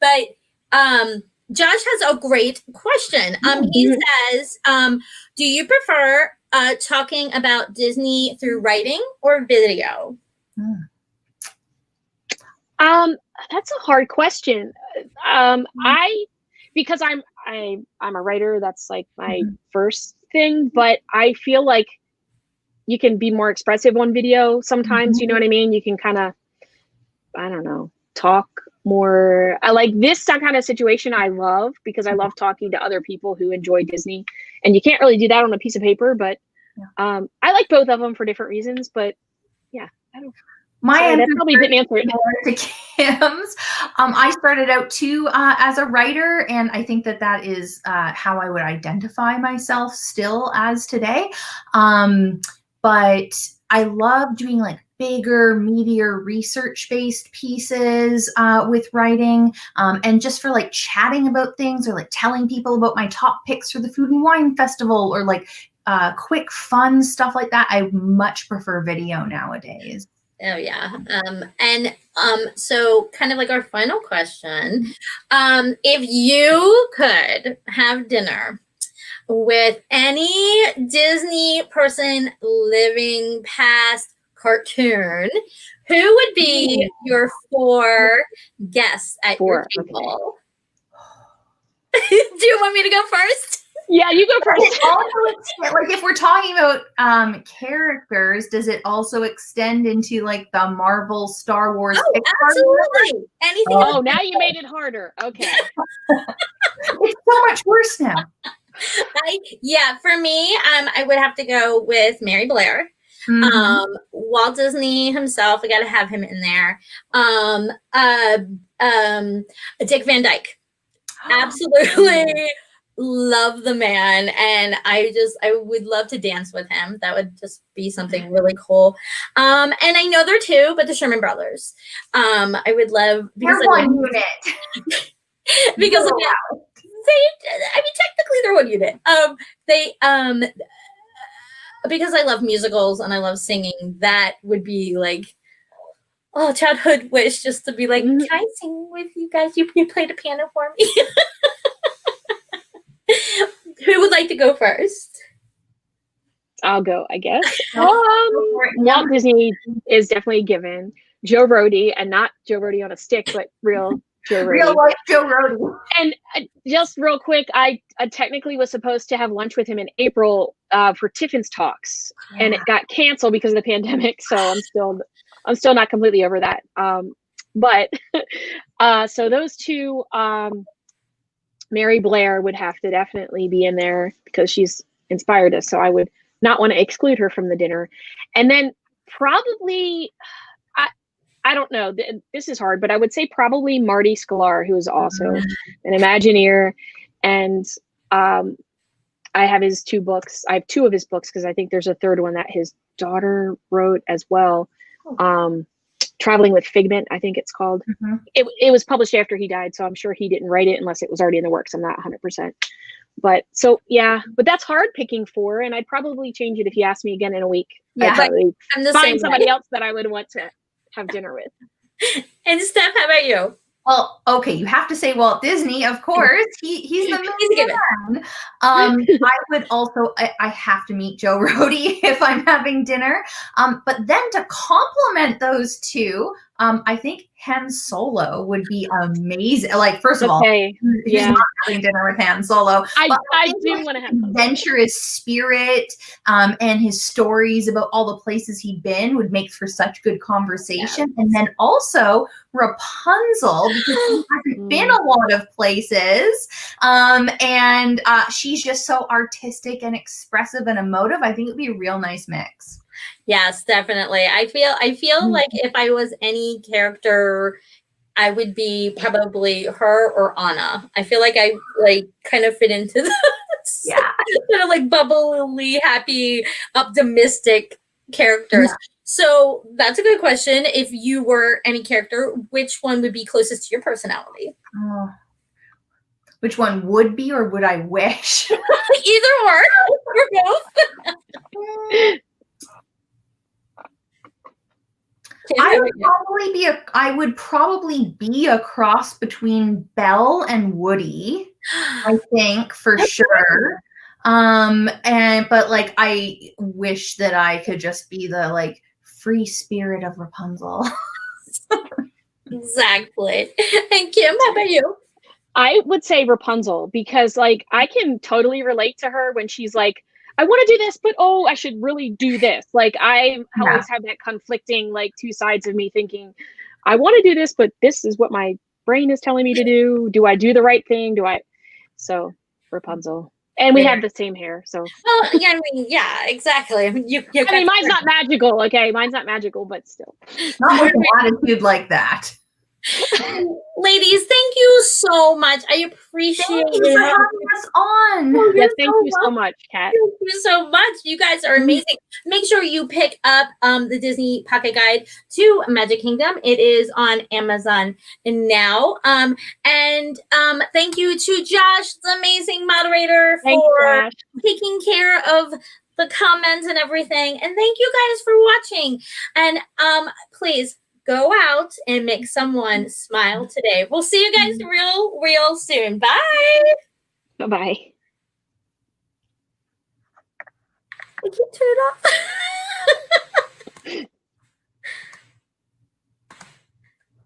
But Josh has a great question. He says, do you prefer talking about Disney through writing or video? That's a hard question. Because I'm a writer, that's like my first thing, but I feel like you can be more expressive on video sometimes, you know what I mean? You can kind of, I don't know, talk more. I like this kind of situation I love because I love talking to other people who enjoy Disney, and you can't really do that on a piece of paper, but I like both of them for different reasons, but yeah, My Sorry, that answer probably didn't answer it. to Kim's. I started out too as a writer, and I think that is how I would identify myself still as today. But I love doing like bigger, meatier, research-based pieces with writing, and just for like chatting about things or like telling people about my top picks for the Food and Wine Festival, or like quick, fun stuff like that. I much prefer video nowadays. Oh yeah. So kind of like our final question. If you could have dinner with any Disney person living past cartoon, who would be your 4 guests at your table? Okay. Do you want me to go first? Yeah, you go first. Like if we're talking about characters, does it also extend into like the Marvel, Star Wars? Oh, absolutely. Anything. Oh, now you made it harder. Okay. It's so much worse now. For me, I would have to go with Mary Blair. Mm-hmm. Walt Disney himself, I got to have him in there. Dick Van Dyke. Absolutely. Love the man, and I would love to dance with him. That would just be something really cool. And I know they're 2, but the Sherman Brothers. I would love, because they're one unit. Because technically they're one unit. Because I love musicals and I love singing, that would be like, oh, childhood wish, just to be like, can I sing with you guys? You play the piano for me. Who would like to go first? I'll go, I guess. Walt Disney is definitely given. Joe Rohde, and not Joe Rohde on a stick, but real Joe Rohde. Real life Joe Rohde. And just real quick, I technically was supposed to have lunch with him in April for Tiffin's Talks, and it got canceled because of the pandemic. So I'm still not completely over that. But so those 2. Mary Blair would have to definitely be in there because she's inspired us. So I would not want to exclude her from the dinner. And then probably, I don't know, this is hard, but I would say probably Marty Sklar, who is also an Imagineer. And I have his 2 books. I have 2 of his books because I think there's a 3rd one that his daughter wrote as well. Traveling with Figment, I think it's called. It was published after he died, so I'm sure he didn't write it unless it was already in the works. I'm not 100%. But so, yeah, but that's hard picking 4, and I'd probably change it if you asked me again in a week. Yeah, I'm the find somebody else that I would want to have dinner with. And Steph, how about you? Well, okay, you have to say Walt Disney, of course. He's the man. I would also, I have to meet Joe Rohde if I'm having dinner. But then to complement those 2, I think Han Solo would be amazing. Like, first of all, who's not having dinner with Han Solo? I do want to have adventurous spirit, and his stories about all the places he'd been would make for such good conversation. And then also Rapunzel, because she hasn't been a lot of places, and she's just so artistic and expressive and emotive. I think it'd be a real nice mix. Yes, definitely. I feel like if I was any character, I would be probably her or Anna. I feel like I kind of fit into this. Yeah. Sort of like bubbly, happy, optimistic characters. Yeah. So that's a good question. If you were any character, which one would be closest to your personality? Which one would be, or would I wish? Either or both. I would probably be a cross between Belle and Woody, I think, for sure. But like, I wish that I could just be the like free spirit of Rapunzel. Exactly. And Kim, how about you? I would say Rapunzel, because like I can totally relate to her when she's like, I want to do this, but I should really do this. Like I always have that conflicting, like 2 sides of me thinking, I want to do this, but this is what my brain is telling me to do. Do I do the right thing? So Rapunzel. And we have the same hair, so. Well, yeah, I mean, yeah, exactly. I mean, I mean, mine's not magical, okay? Mine's not magical, but still. Not with an attitude like that. Ladies, thank you so much. I appreciate Thank you for it. having us on. Yes, thank you so much, Kat. Thank you so much. You guys are amazing. Make sure you pick up the Disney Pocket Guide to Magic Kingdom. It is on Amazon now. And thank you to Josh, the amazing moderator, Thanks, for Josh. taking care of the comments and everything. And thank you guys for watching. And please go out and make someone smile today. We'll see you guys real soon. Bye. Bye-bye. I can turn it off.